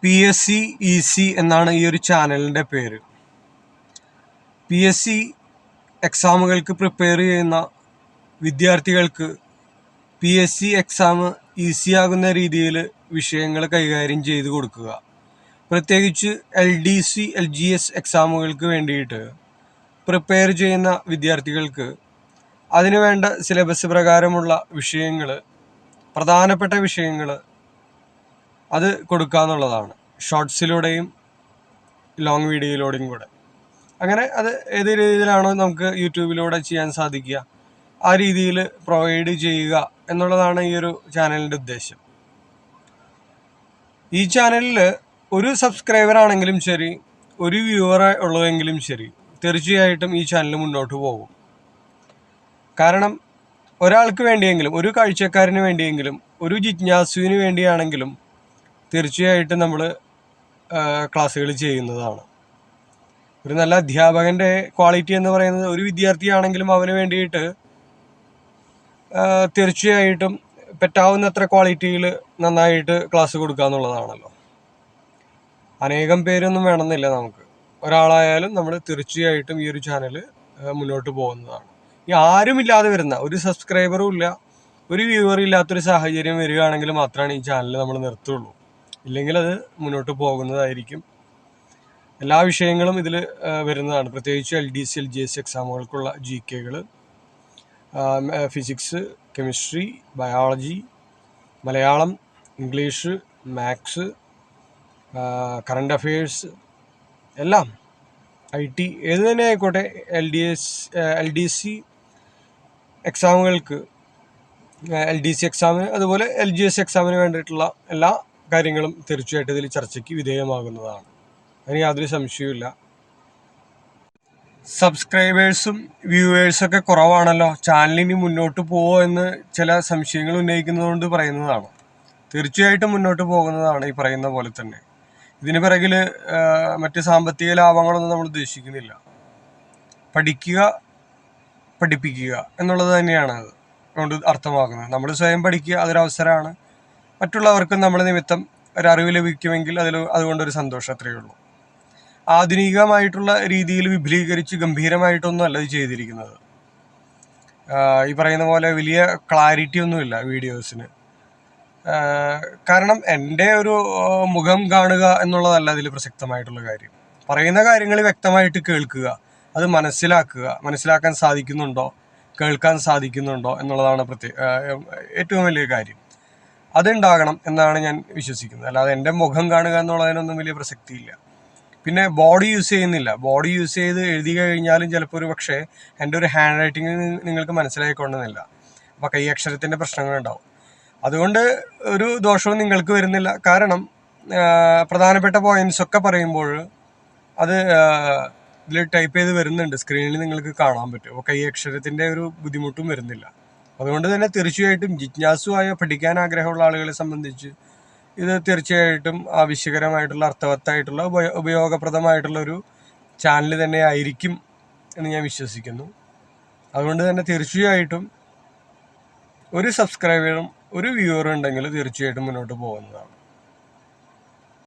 PSC EC എന്നാണ് ഈ ഒരു ചാനലിൻ്റെ പേര്. PSC എക്സാമുകൾക്ക് പ്രിപ്പയർ ചെയ്യുന്ന വിദ്യാർത്ഥികൾക്ക് PSC എക്സാം ഈസി ആകുന്ന രീതിയിൽ വിഷയങ്ങൾ കൈകാര്യം ചെയ്ത് കൊടുക്കുക. പ്രത്യേകിച്ച് LDC LGS എക്സാമുകൾക്ക് വേണ്ടിയിട്ട് പ്രിപ്പയർ ചെയ്യുന്ന വിദ്യാർത്ഥികൾക്ക് അതിനുവേണ്ട സിലബസ് പ്രകാരമുള്ള വിഷയങ്ങൾ, പ്രധാനപ്പെട്ട വിഷയങ്ങൾ അത് കൊടുക്കുക എന്നുള്ളതാണ്. ഷോർട്സിലൂടെയും ലോങ് വീഡിയോയിലൂടെയും കൂടെ. അങ്ങനെ അത് ഏത് രീതിയിലാണോ നമുക്ക് യൂട്യൂബിലൂടെ ചെയ്യാൻ സാധിക്കുക ആ രീതിയിൽ പ്രൊവൈഡ് ചെയ്യുക എന്നുള്ളതാണ് ഈ ഒരു ചാനലിൻ്റെ ഉദ്ദേശം. ഈ ചാനലിൽ ഒരു സബ്സ്ക്രൈബർ ആണെങ്കിലും ശരി, ഒരു വ്യൂവർ ഉള്ളതെങ്കിലും ശരി, തീർച്ചയായിട്ടും ഈ ചാനൽ മുന്നോട്ട് പോകും. കാരണം ഒരാൾക്ക് വേണ്ടിയെങ്കിലും, ഒരു കാഴ്ചക്കാരന് വേണ്ടിയെങ്കിലും, ഒരു ജിജ്ഞാസുവിന് വേണ്ടിയാണെങ്കിലും തീർച്ചയായിട്ടും നമ്മൾ ക്ലാസ്സുകൾ ചെയ്യുന്നതാണ്. ഒരു നല്ല അധ്യാപകൻ്റെ ക്വാളിറ്റി എന്ന് പറയുന്നത് ഒരു വിദ്യാർത്ഥിയാണെങ്കിലും അവന് വേണ്ടിയിട്ട് തീർച്ചയായിട്ടും പറ്റാവുന്നത്ര ക്വാളിറ്റിയിൽ നന്നായിട്ട് ക്ലാസ് കൊടുക്കുക എന്നുള്ളതാണല്ലോ. അനേകം പേരൊന്നും വേണമെന്നില്ല, നമുക്ക് ഒരാളായാലും നമ്മൾ തീർച്ചയായിട്ടും ഈ ഒരു ചാനൽ മുന്നോട്ട് പോകുന്നതാണ്. ഈ ആരുമില്ലാതെ വരുന്ന, ഒരു സബ്സ്ക്രൈബറും ഇല്ല, ഒരു വ്യൂവറും ഇല്ലാത്തൊരു സാഹചര്യം വരികയാണെങ്കിൽ മാത്രമാണ് ഈ ചാനൽ നമ്മൾ നിർത്തുള്ളൂ. ഇല്ലെങ്കിൽ അത് മുന്നോട്ട് പോകുന്നതായിരിക്കും. എല്ലാ വിഷയങ്ങളും ഇതിൽ വരുന്നതാണ്. പ്രത്യേകിച്ച് LDC LGS എക്സാമുകൾക്കുള്ള GKകൾ, physics, chemistry, biology, Malayalam, English, maths, current affairs, എല്ലാം IT ഏത് തന്നെ ആയിക്കോട്ടെ, LDC എക്സാമുകൾക്ക്, LDC എക്സാമിന് അതുപോലെ LGS എക്സാമിന് വേണ്ടിയിട്ടുള്ള എല്ലാ കാര്യങ്ങളും തീർച്ചയായിട്ടും ഇതിൽ ചർച്ചയ്ക്ക് വിധേയമാകുന്നതാണ്. അതിന് യാതൊരു സംശയവുമില്ല. സബ്സ്ക്രൈബേഴ്സും വ്യൂവേഴ്സൊക്കെ കുറവാണല്ലോ, ചാനലിന് മുന്നോട്ട് പോവോ എന്ന് ചില സംശയങ്ങൾ ഉന്നയിക്കുന്നതുകൊണ്ട് പറയുന്നതാണ്. തീർച്ചയായിട്ടും മുന്നോട്ട് പോകുന്നതാണ് ഈ പറയുന്ന പോലെ തന്നെ. ഇതിന് പിറകിൽ മറ്റ് സാമ്പത്തിക ലാഭങ്ങളൊന്നും നമ്മൾ ഉദ്ദേശിക്കുന്നില്ല. പഠിക്കുക, പഠിപ്പിക്കുക എന്നുള്ളത് തന്നെയാണ് അതുകൊണ്ട് അർത്ഥമാക്കുന്നത്. നമ്മൾ സ്വയം പഠിക്കുക, അതൊരവസരമാണ്. മറ്റുള്ളവർക്കും നമ്മൾ നിമിത്തം ഒരറിവ് ലഭിക്കുമെങ്കിൽ അതുകൊണ്ടൊരു സന്തോഷം, അത്രയേ ഉള്ളൂ. ആധുനികമായിട്ടുള്ള രീതിയിൽ വിപുലീകരിച്ച് ഗംഭീരമായിട്ടൊന്നും അല്ല ഇത് ചെയ്തിരിക്കുന്നത്. ഈ പറയുന്ന പോലെ വലിയ ക്ലാരിറ്റി ഒന്നുമില്ല വീഡിയോസിന്. കാരണം എൻ്റെ ഒരു മുഖം കാണുക എന്നുള്ളതല്ല അതിൽ പ്രസക്തമായിട്ടുള്ള കാര്യം. പറയുന്ന കാര്യങ്ങൾ വ്യക്തമായിട്ട് കേൾക്കുക, അത് മനസ്സിലാക്കാൻ സാധിക്കുന്നുണ്ടോ, കേൾക്കാൻ സാധിക്കുന്നുണ്ടോ എന്നുള്ളതാണ് ഏറ്റവും വലിയ കാര്യം. അതുണ്ടാകണം എന്നാണ് ഞാൻ വിശ്വസിക്കുന്നത്. അല്ലാതെ എൻ്റെ മുഖം കാണുക എന്നുള്ളതിനൊന്നും വലിയ പ്രസക്തിയില്ല. പിന്നെ ബോഡി യൂസ് ചെയ്യുന്നില്ല. ബോഡി യൂസ് ചെയ്ത് എഴുതി കഴിഞ്ഞാലും ചിലപ്പോൾ ഒരു പക്ഷേ എൻ്റെ ഒരു ഹാൻഡ് റൈറ്റിംഗ് നിങ്ങൾക്ക് മനസ്സിലായിക്കൊള്ളുന്നില്ല. അപ്പോൾ കൈയക്ഷരത്തിൻ്റെ പ്രശ്നങ്ങളുണ്ടാവും. അതുകൊണ്ട് ഒരു ദോഷവും നിങ്ങൾക്ക് വരുന്നില്ല. കാരണം പ്രധാനപ്പെട്ട പോയിന്റ്സൊക്കെ പറയുമ്പോൾ അത് ഇതിൽ ടൈപ്പ് ചെയ്ത് വരുന്നുണ്ട്, സ്ക്രീനിൽ നിങ്ങൾക്ക് കാണാൻ പറ്റും. അപ്പോൾ കൈയക്ഷരത്തിൻ്റെ ഒരു ബുദ്ധിമുട്ടും വരുന്നില്ല. അതുകൊണ്ട് തന്നെ തീർച്ചയായിട്ടും ജിജ്ഞാസുവായ, പഠിക്കാൻ ആഗ്രഹമുള്ള ആളുകളെ സംബന്ധിച്ച് ഇത് തീർച്ചയായിട്ടും ആവശ്യകരമായിട്ടുള്ള, അർത്ഥവത്തായിട്ടുള്ള, ഉപയോഗപ്രദമായിട്ടുള്ള ഒരു ചാനൽ തന്നെ ആയിരിക്കും എന്ന് ഞാൻ വിശ്വസിക്കുന്നു. അതുകൊണ്ട് തന്നെ തീർച്ചയായിട്ടും ഒരു സബ്സ്ക്രൈബറും ഒരു വ്യൂവറും ഉണ്ടെങ്കിൽ തീർച്ചയായിട്ടും മുന്നോട്ട് പോകുന്നതാണ്.